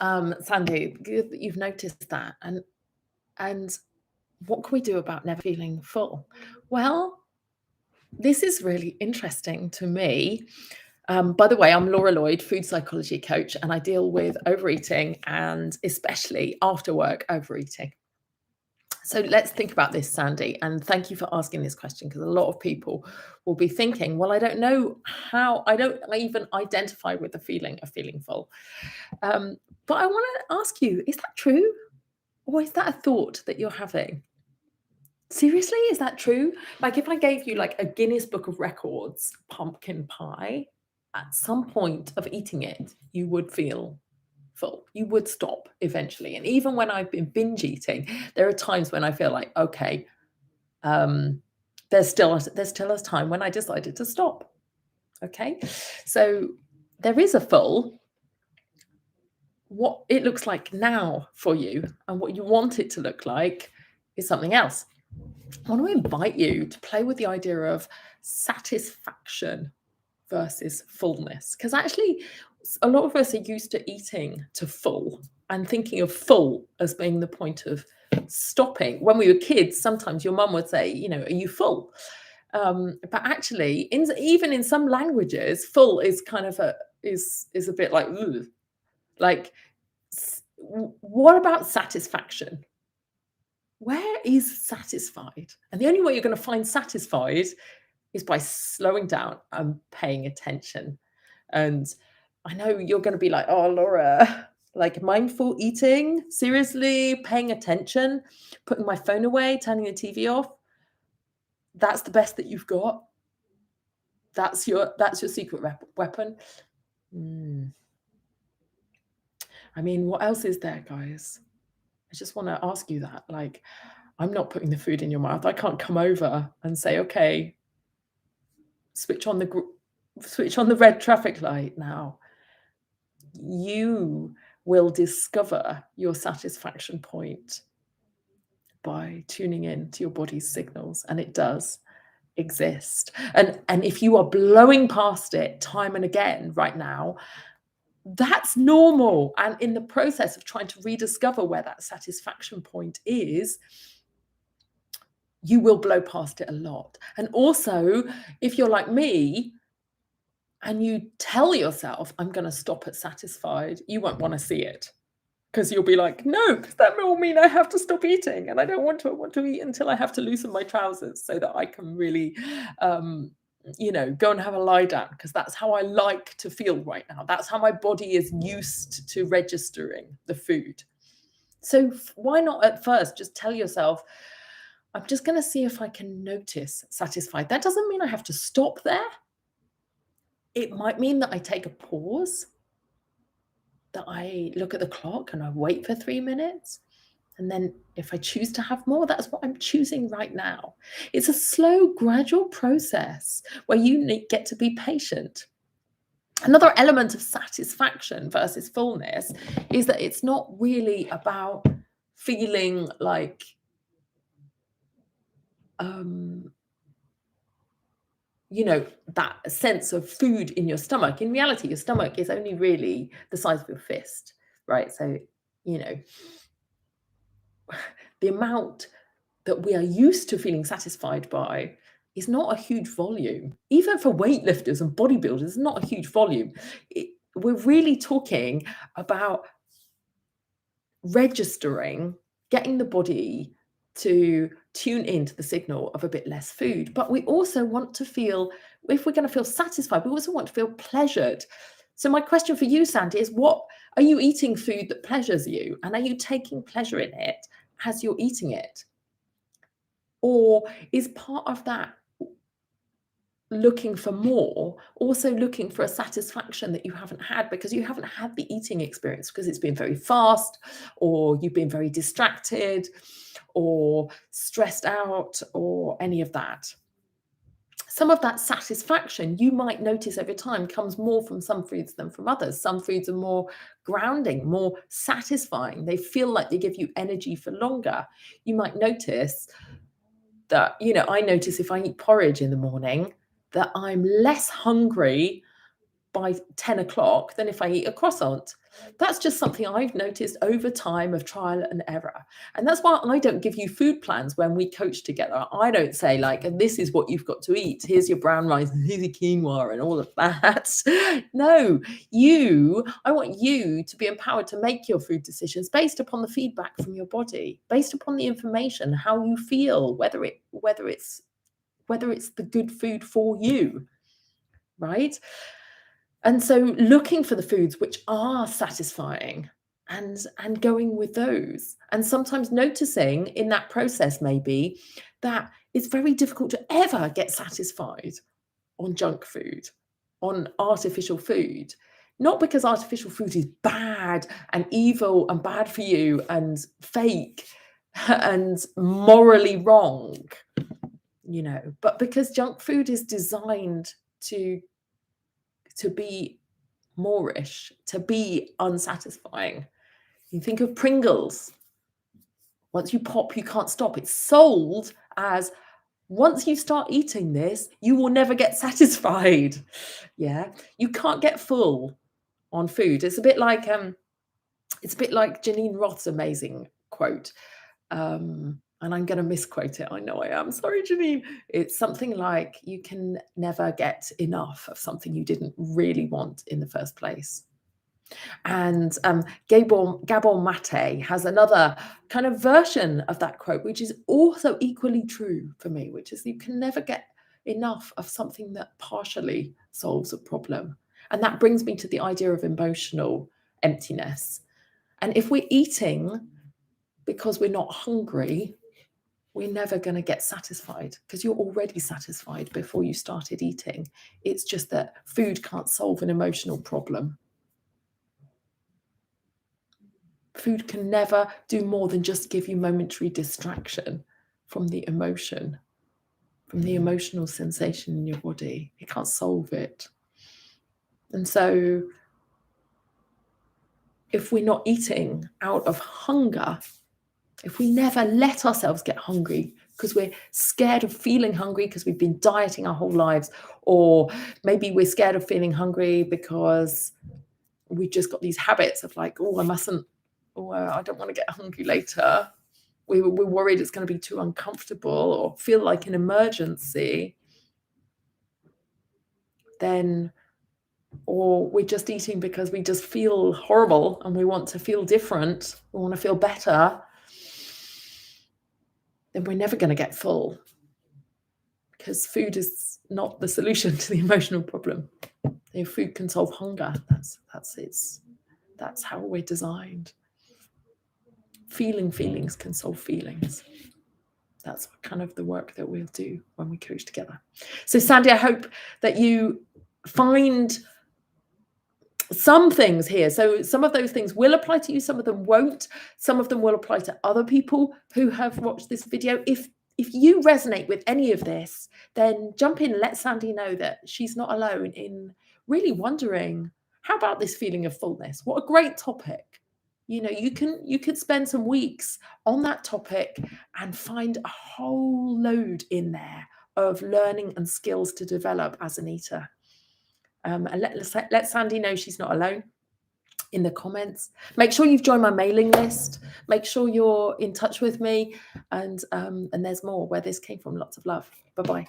Sandy, good that you've noticed that. And what can we do about never feeling full? Well, this is really interesting to me. By the way, I'm Laura Lloyd, food psychology coach, and I deal with overeating and especially after work overeating. So let's think about this, Sandy, and thank you for asking this question, because a lot of people will be thinking, well, I don't know how, I don't even identify with the feeling of feeling full. But I want to ask you, is that true? Or is that a thought that you're having? Seriously, is that true? Like if I gave you like a Guinness Book of Records pumpkin pie, at some point of eating it, you would feel full. You would stop eventually. And even when I've been binge eating, there are times when I feel like, okay, there's still a time when I decided to stop. Okay, so there is a full. What it looks like now for you and what you want it to look like is something else. I want to invite you to play with the idea of satisfaction versus fullness, because actually a lot of us are used to eating to full and thinking of full as being the point of stopping. When we were kids, sometimes your mum would say, you know, are you full? But actually, even in some languages, full is kind of is a bit like, ugh. Like, what about satisfaction? Where is satisfied? And the only way you're going to find satisfied is by slowing down and paying attention. And I know you're going to be like, oh, Laura, like mindful eating, seriously, paying attention, putting my phone away, turning the TV off. That's the best that you've got. That's your secret weapon. I mean, what else is there, guys? I just want to ask you that. Like, I'm not putting the food in your mouth. I can't come over and say, okay, switch on the red traffic light now. You will discover your satisfaction point by tuning in to your body's signals, and it does exist. And if you are blowing past it time and again right now, that's normal. And in the process of trying to rediscover where that satisfaction point is, you will blow past it a lot. And also, if you're like me and you tell yourself, I'm going to stop at satisfied, you won't want to see it, because you'll be like, no, because that will mean I have to stop eating, and I don't want to. I want to eat until I have to loosen my trousers so that I can really go and have a lie down, because that's how I like to feel right now. That's how my body is used to registering the food. So why not at first just tell yourself, I'm just going to see if I can notice satisfied. That doesn't mean I have to stop there. It might mean that I take a pause, that I look at the clock and I wait for 3 minutes. And then if I choose to have more, that's what I'm choosing right now. It's a slow, gradual process where you get to be patient. Another element of satisfaction versus fullness is that it's not really about feeling like that sense of food in your stomach. In reality, your stomach is only really the size of your fist, right? So, the amount that we are used to feeling satisfied by is not a huge volume. Even for weightlifters and bodybuilders, it's not a huge volume. We're really talking about registering, getting the body to tune into the signal of a bit less food. But we also want to feel, if we're going to feel satisfied, we also want to feel pleasured. So my question for you, Sandy, is what are you eating food that pleasures you? And are you taking pleasure in it as you're eating it? Or is part of that looking for more, also looking for a satisfaction that you haven't had because you haven't had the eating experience, because it's been very fast, or you've been very distracted or stressed out, or any of that? Some of that satisfaction you might notice over time comes more from some foods than from others. Some foods are more grounding, more satisfying. They feel like they give you energy for longer. You might notice that, I notice if I eat porridge in the morning, that I'm less hungry by 10 o'clock than if I eat a croissant. That's just something I've noticed over time of trial and error. And that's why I don't give you food plans when we coach together. I don't say like, and this is what you've got to eat. Here's your brown rice, and here's your quinoa and all of that. No, I want you to be empowered to make your food decisions based upon the feedback from your body, based upon the information, how you feel, whether it's the good food for you, right? And so looking for the foods which are satisfying and going with those. And sometimes noticing in that process maybe that it's very difficult to ever get satisfied on junk food, on artificial food. Not because artificial food is bad and evil and bad for you and fake and morally wrong, but because junk food is designed to be moreish, to be unsatisfying. You think of Pringles. Once you pop, you can't stop. It's sold as once you start eating this, you will never get satisfied. Yeah, you can't get full on food. It's a bit like Janine Roth's amazing quote. And I'm going to misquote it. I know I am. Sorry, Janine. It's something like, you can never get enough of something you didn't really want in the first place. And Gabor Mate has another kind of version of that quote, which is also equally true for me, which is you can never get enough of something that partially solves a problem. And that brings me to the idea of emotional emptiness. And if we're eating because we're not hungry, we're never going to get satisfied, because you're already satisfied before you started eating. It's just that food can't solve an emotional problem. Food can never do more than just give you momentary distraction from the emotion, from the emotional sensation in your body. It can't solve it. And so if we're not eating out of hunger, if we never let ourselves get hungry because we're scared of feeling hungry because we've been dieting our whole lives, or maybe we're scared of feeling hungry because we've just got these habits of like, I don't want to get hungry later. We're worried it's going to be too uncomfortable or feel like an emergency. Or we're just eating because we just feel horrible and we want to feel different. We want to feel better. Then we're never going to get full, because food is not the solution to the emotional problem. If food can solve hunger, that's how we're designed. Feeling feelings can solve feelings. That's kind of the work that we'll do when we coach together. So Sandy, I hope that you find some things here. So some of those things will apply to you, some of them won't. Some of them will apply to other people who have watched this video. If you resonate with any of this, then jump in, let Sandy know that she's not alone in really wondering, how about this feeling of fullness? What a great topic. You could spend some weeks on that topic and find a whole load in there of learning and skills to develop as an eater. And let Sandy know she's not alone in the comments. Make sure you've joined my mailing list. Make sure you're in touch with me. And there's more where this came from. Lots of love. Bye-bye.